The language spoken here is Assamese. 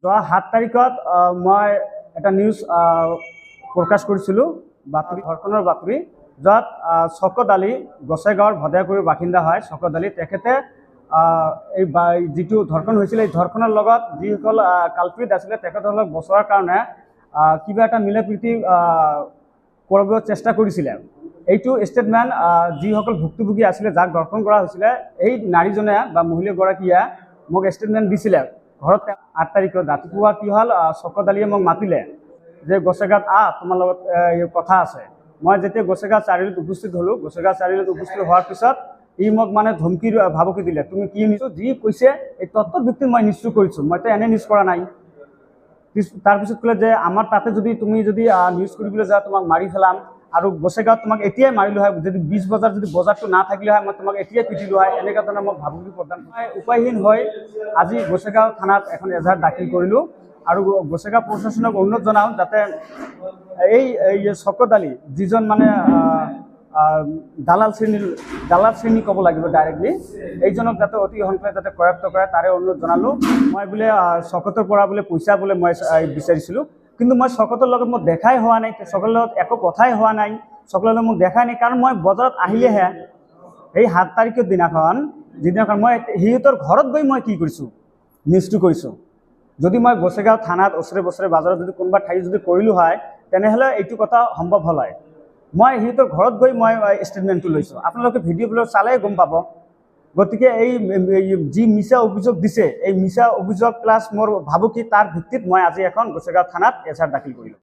যোৱা ৭ তাৰিখত মই এটা নিউজ প্ৰকাশ কৰিছিলোঁ, বাতৰি ঘৰখনৰ বাতৰি, য'ত শওকত আলী গোসাইগাঁৱৰ ভদাইপুৰৰ বাসিন্দা হয়। শওকত আলী তেখেতে এই যিটো ধৰ্ষণ হৈছিল, এই ধৰ্ষণৰ লগত যিসকল কালপ্ৰিট আছিলে তেখেতসকলক বচোৱাৰ কাৰণে কিবা এটা মিলা প্ৰীতি কৰিব চেষ্টা কৰিছিলে। এইটো ষ্টেটমেণ্ট যিসকল ভুক্তভোগী আছিলে, যাক ধৰ্ষণ কৰা হৈছিলে, এই নাৰীজনে বা মহিলাগৰাকীয়ে মোক ষ্টেটমেণ্ট দিছিলে। ঘৰত ৮ তাৰিখত ৰাতিপুৱা কি হ'ল, শওকত আলীয়ে মোক মাতিলে যে গোসাইগাঁৱত তোমাৰ লগত কথা আছে। মই যেতিয়া গোসাইগাঁও চাৰিআলিত উপস্থিত হ'লোঁ, গোসাইগাঁও চাৰিআলিত উপস্থিত হোৱাৰ পিছত ই মোক মানে ধমকি ভাবুকি দিলে, তুমি কি নিউজ যি কৈছে এই তথ্যৰ ভিত্তিত মই নিউজটো কৰিছোঁ, মইতো এনে নিউজ কৰা নাই। তাৰপিছত ক'লে যে আমাৰ তাতে তুমি যদি নিউজ কৰিবলৈ যোৱা তোমাক মাৰি পেলাম, আৰু গোসাইগাঁৱত তোমাক এতিয়াই মাৰিলোঁ হয়, যদি 20 বজাত যদি বজাৰটো নাথাকিলে হয় মই তোমাক এতিয়াই পিটিলোঁ হয়। এনেকুৱা ধৰণৰ মোক ভাবুকি প্ৰদান। মই উপায়হীন হৈ আজি গোসাইগাঁও থানাত এখন এজাহাৰ দাখিল কৰিলোঁ আৰু গোসাইগাঁও প্ৰশাসনক অনুৰোধ জনাওঁ যাতে এই শওকত আলী যিজন মানে দালাল শ্ৰেণী ক'ব লাগিব ডাইৰেক্টলি, এইজনক যাতে অতি সোনকালে যাতে কৰায়ত্ব কৰে তাৰে অনুৰোধ জনালোঁ। মই বোলে শওকতৰ পৰা বোলে পইচা বোলে মই বিচাৰিছিলোঁ, কিন্তু মই শওকতৰ লগত মোক দেখাই হোৱা নাই, শওকতৰ লগত একো কথাই হোৱা নাই, শওকতৰ লগত মোক দেখাই নাই। কাৰণ মই বজাৰত আহিলেহে এই ৭ তাৰিখৰ দিনাখন মই সিহঁতৰ ঘৰত গৈ মই কি কৰিছোঁ, নিউজটো কৰিছোঁ। যদি মই গোসাইগাঁও থানাত ওচৰে বছৰে বাজাৰত যদি কোনোবা ঠাই যদি কৰিলোঁ হয়, তেনেহ'লে এইটো কথা সম্ভৱ হ'ল হয়। মই সিহঁতৰ ঘৰত গৈ মই ষ্টেটমেণ্টটো লৈছোঁ, আপোনালোকে ভিডিঅ'বিলাক চালেই গম পাব। গতিকে এই যি মিছা অভিযোগ দিছে, এই মিছা অভিযোগ প্লাছ মোৰ ভাবুকি, তাৰ ভিত্তিত মই আজি এখন গোসাইগাঁও থানাত এজাহাৰ দাখিল কৰিলোঁ।